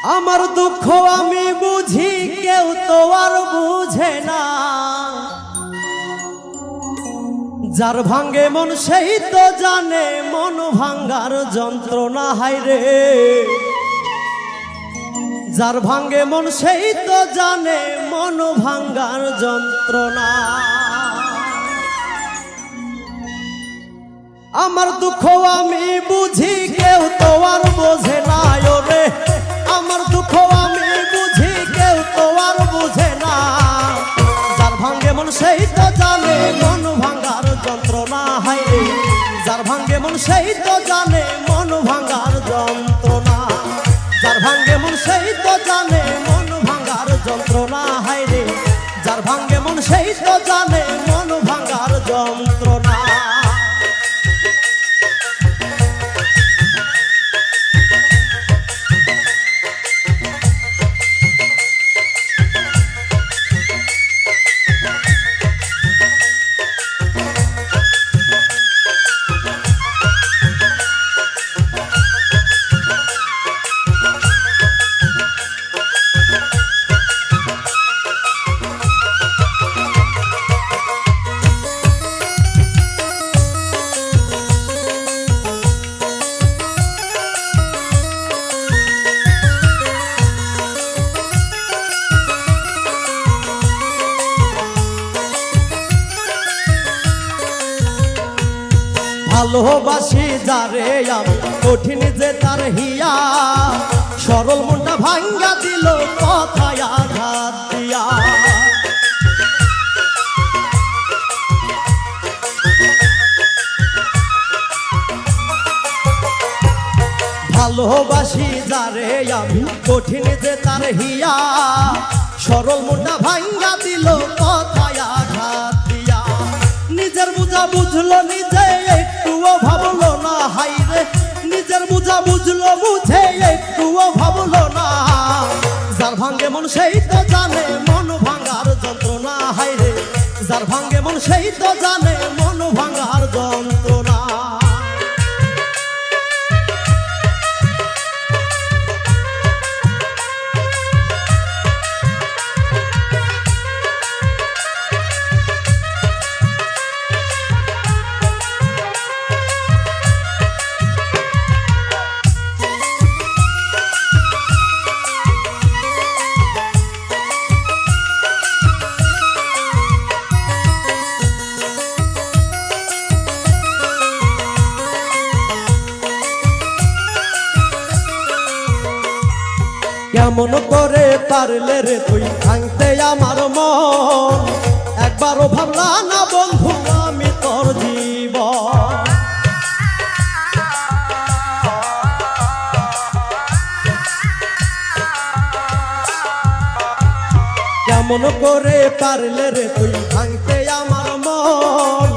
আমার দুঃখ আমি বুঝি কেউ তো আর বুঝে না, যার ভাঙ্গে মন সেই তো জানে মন ভাঙ্গার যন্ত্রণা। হায়রে যার ভাঙ্গে মন সেই তো জানে মন ভাঙ্গার যন্ত্রণা। আমার দুঃখ আমি বুঝি কেউ তো আর বোঝে না, ওরে আমার দুঃখ আমি বুঝি কেউ তো আর বুঝে না, যার ভাঙ্গে মন সেই তো জানে মন ভাঙ্গার যন্ত্রণা। হায়রে যার ভাঙ্গে মন সেই তো জানে মন ভাঙ্গার যন্ত্রণা, যার ভাঙ্গে মন সেই তো জানে মন ভাঙ্গার যন্ত্রণা। হায়রে যার ভাঙ্গে মন সেই তো জানে মন ভাঙ্গার যন্ত্রণা। ভালোবাসি যারে আমি কঠিন যে তার হিয়া, সরল মনটা ভাঙ্গা দিল কথায় আঘাত দিয়া। ভালোবাসি যারে আমি কঠিন যে তার হিয়া, সরল মনটা ভাঙ্গা দিল কথায় আঘাত দিয়া। নিজের বুঝা বুঝলো নিজে একটুও ভাবলো না, হায়রে নিজের বুঝা বুঝলো বুঝে একটুও ভাবলো না, যার ভাঙ্গে মন সেই তো জানে মন ভাঙ্গার যন্ত্রণা। হায়রে যার ভাঙ্গে মন সেই তো জানে মন ভাঙ্গার যন্ত্রণা। কেমন করে পারলে রে তুই ভাঙতে আমার মন, একবারও ভাবলা না বন্ধু আমি তোর জীবন। কেমন করে পারলে রে তুই ভাঙতে আমার মন,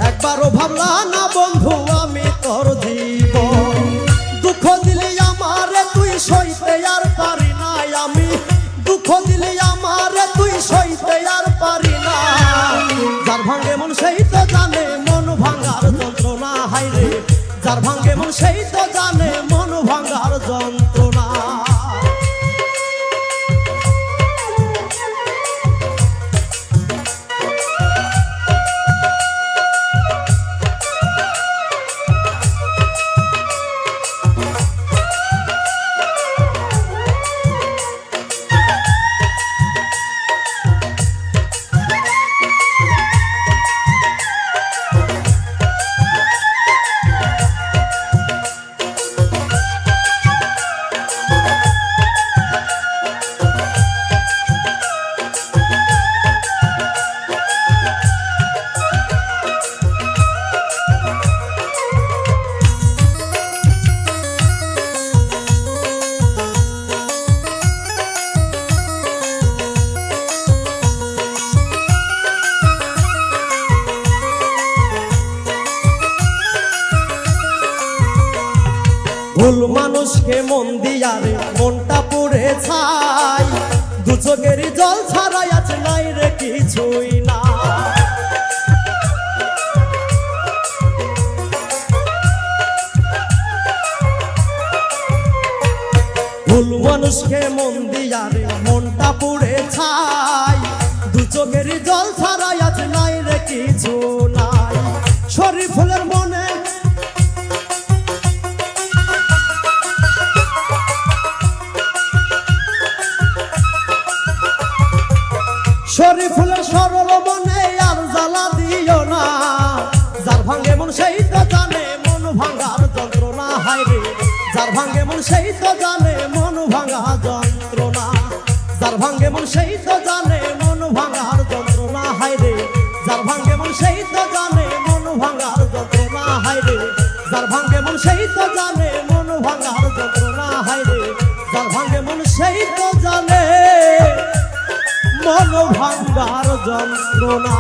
একবারও ভাবলা না বন্ধু আমি তোর জীবন। দুঃখ দিলে আমারে তুই সইতে আর পারি না, আমি দুঃখ দিলে আমারে তুই সইতে আর পারি না, যার ভাঙ্গে মন সেই তো জানে মন ভাঙ্গার যন্ত্রণা। হায়রে যার ভাঙ্গে মন সেই তো জানে মন ভাঙ্গার যন্ত্রণা। ভুল মানুষকে মন দিয়ারে মনটা পুড়ে ছাই, দু চোখেরই জল ছাড়াই আছে নাই রে কিছুই না। ভুল মানুষকে মন দিয়ারে মনটা পুড়ে ছাই, দু চোখেরই জল ছাড়াই আজ নাই রে কিছু নাই। শরীফুলের মনে শরীফুলের সরল মনে আর জ্বালা দিও না, যার ভাঙ্গে মন সেই তো জানে মন ভাঙার যন্ত্রণা। হায় রে যার ভাঙ্গে মন সেই তো জানে মন ভাঙা যন্ত্রণা, যার ভাঙ্গে মন সেই তো জানে মন ভাঙার যন্ত্রণা। হায় রে যার ভাঙ্গে মন সেই তো জানে মন ভাঙার যন্ত্রণা। হায় রে যার ভাঙ্গে মন সেই তো জানে মন ভাঙার যন্ত্রণা। হায় রে যার ভাঙ্গে মন সেই তো জানে মন ভাঙার যন্ত্রণা।